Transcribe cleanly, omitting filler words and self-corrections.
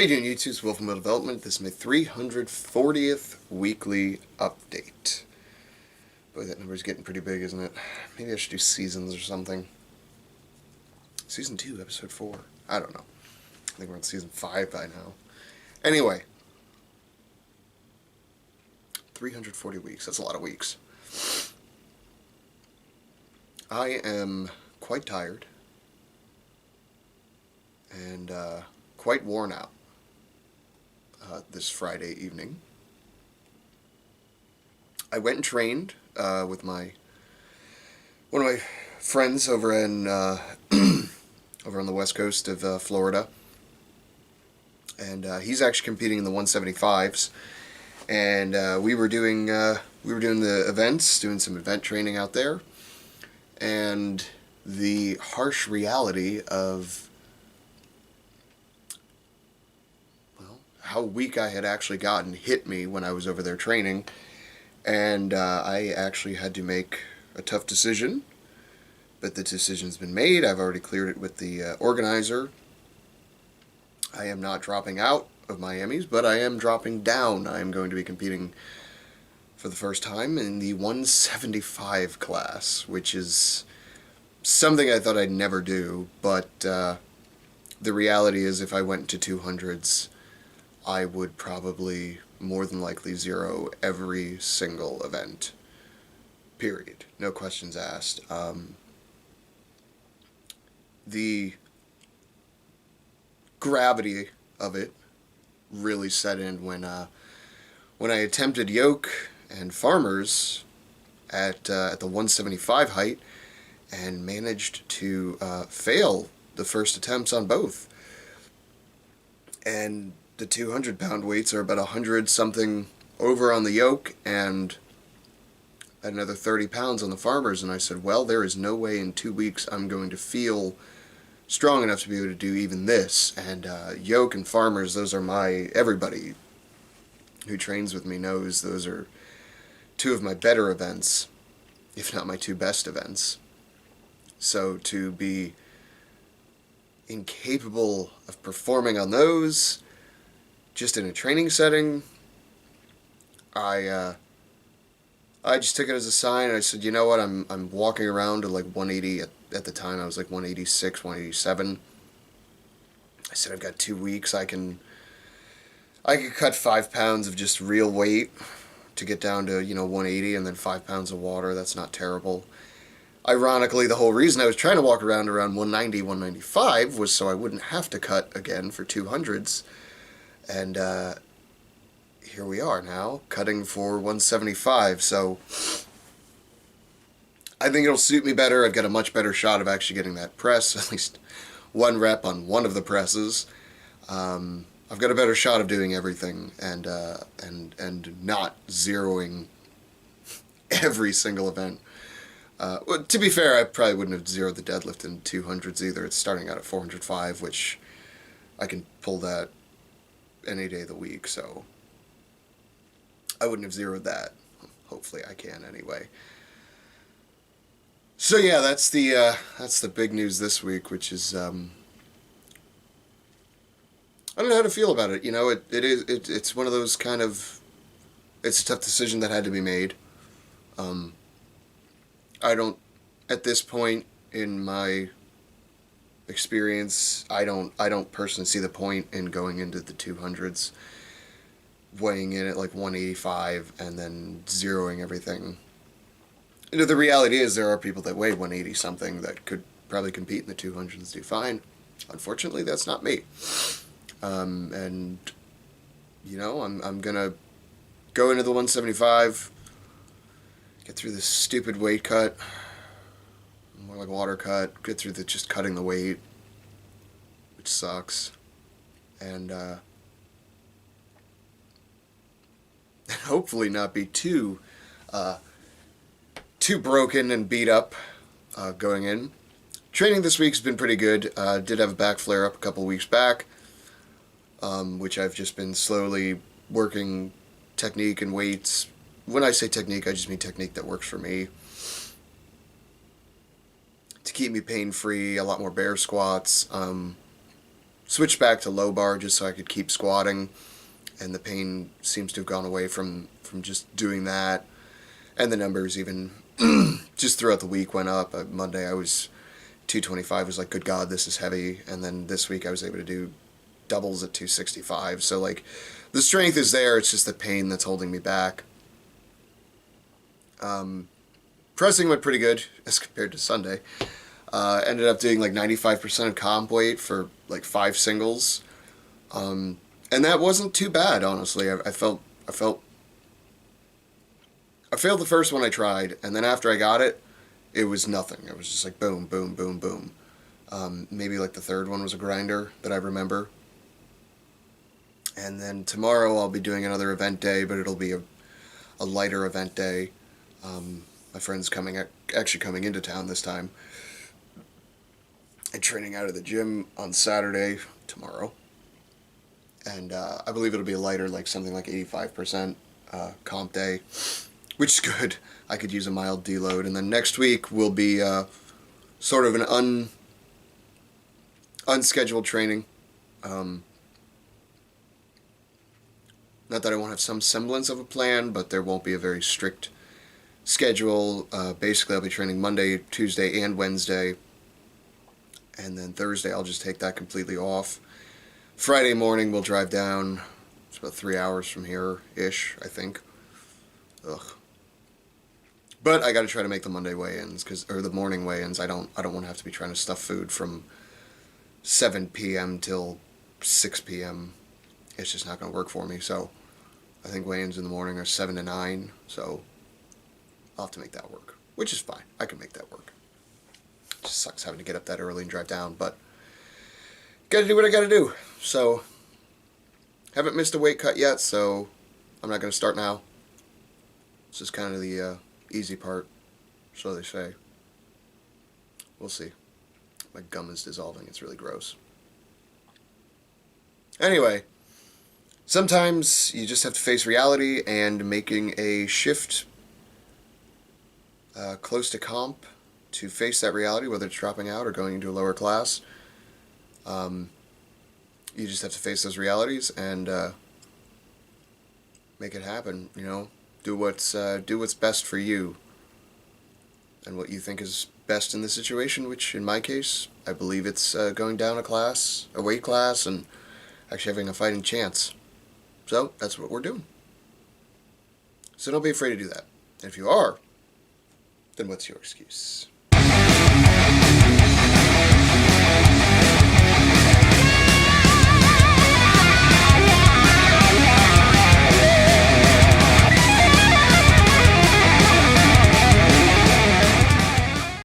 How you doing, YouTube? It's Will from Will Development. This is my 340th weekly update. Boy, that number's getting pretty big, isn't it? Maybe I should do seasons or something. Season 2, Episode 4. I don't know. I think we're on Season 5 by now. Anyway. 340 weeks. That's a lot of weeks. I am quite tired. And quite worn out. This Friday evening. I went and trained with one of my friends over in over on the west coast of Florida, and he's actually competing in the 175s. And we were doing the events, doing some event training out there, and the harsh reality of how weak I had actually gotten hit me when I was over there training, and I actually had to make a tough decision, but the decision's been made. I've already cleared it with the organizer. I am not dropping out of Miami's, but I am dropping down. I am going to be competing for the first time in the 175 class, which is something I thought I'd never do, but the reality is if I went to 200s, I would probably more than likely zero every single event. Period. No questions asked. The gravity of it really set in when I attempted yoke and farmers at the 175 height and managed to fail the first attempts on both. And the 200-pound weights are about 100-something over on the yoke and another 30 pounds on the farmers. And I said, well, there is no way in 2 weeks I'm going to feel strong enough to be able to do even this. And yoke and farmers, those are everybody who trains with me knows those are two of my better events, if not my two best events. So to be incapable of performing on those just in a training setting, I just took it as a sign. I said, you know what, I'm walking around to like 180. At the time I was like 186, 187. I said, I've got 2 weeks. I could cut 5 pounds of just real weight to get down to 180, and then 5 pounds of water. That's not terrible. Ironically, the whole reason I was trying to walk around 190, 195 was so I wouldn't have to cut again for 200s. And here we are now, cutting for 175. So I think it'll suit me better. I've got a much better shot of actually getting that press, at least one rep on one of the presses. I've got a better shot of doing everything and not zeroing every single event. Well, to be fair, I probably wouldn't have zeroed the deadlift in 200s either. It's starting out at 405, which I can pull that any day of the week, so I wouldn't have zeroed that. Hopefully I can anyway. So yeah, that's the big news this week, which is I don't know how to feel about it. It's one of those kind of, it's a tough decision that had to be made. I don't, at this point in my experience, I don't personally see the point in going into the 200s, weighing in at like 185 and then zeroing everything. The reality is there are people that weigh 180 something that could probably compete in the 200s and do fine. Unfortunately, that's not me. And I'm gonna go into the 175, get through this stupid weight cut, more like water cut, get through just cutting the weight, which sucks, and hopefully not be too broken and beat up going in. Training this week's been pretty good. Did have a back flare up a couple weeks back, which I've just been slowly working technique and weights. When I say technique, I just mean technique that works for me. To keep me pain-free, a lot more bear squats, switched back to low bar just so I could keep squatting, and the pain seems to have gone away from just doing that. And the numbers even just throughout the week went up. Monday I was 225, was like, good God, this is heavy. And then this week I was able to do doubles at 265. So like the strength is there, it's just the pain that's holding me back. Pressing went pretty good as compared to Sunday. Ended up doing like 95% of comp weight for like 5 singles. And that wasn't too bad, honestly. I failed the first one I tried, and then after I got it, it was nothing. It was just like boom, boom, boom, boom. Maybe like the third one was a grinder that I remember. And then tomorrow I'll be doing another event day, but it'll be a lighter event day. My friend's actually coming into town this time. And training out of the gym on Saturday, tomorrow. And I believe it'll be a lighter, like something like 85% comp day, which is good. I could use a mild deload. And then next week will be sort of an unscheduled training. Not that I won't have some semblance of a plan, but there won't be a very strict schedule. Basically, I'll be training Monday, Tuesday, and Wednesday. And then Thursday, I'll just take that completely off. Friday morning, we'll drive down. It's about 3 hours from here-ish, I think. Ugh. But I got to try to make the Monday weigh-ins, or the morning weigh-ins. I don't want to have to be trying to stuff food from 7 p.m. till 6 p.m. It's just not going to work for me. So I think weigh-ins in the morning are 7 to 9. So I'll have to make that work, which is fine. I can make that work. It just sucks having to get up that early and drive down, but got to do what I got to do. So haven't missed a weight cut yet, so I'm not going to start now. This is kind of the easy part, so they say. We'll see. My gum is dissolving. It's really gross. Anyway, sometimes you just have to face reality, and making a shift close to comp to face that reality, whether it's dropping out or going into a lower class, you just have to face those realities and make it happen. You know, do what's best for you and what you think is best in the situation. Which, in my case, I believe it's going down a weight class, and actually having a fighting chance. So that's what we're doing. So don't be afraid to do that. And if you are, then what's your excuse?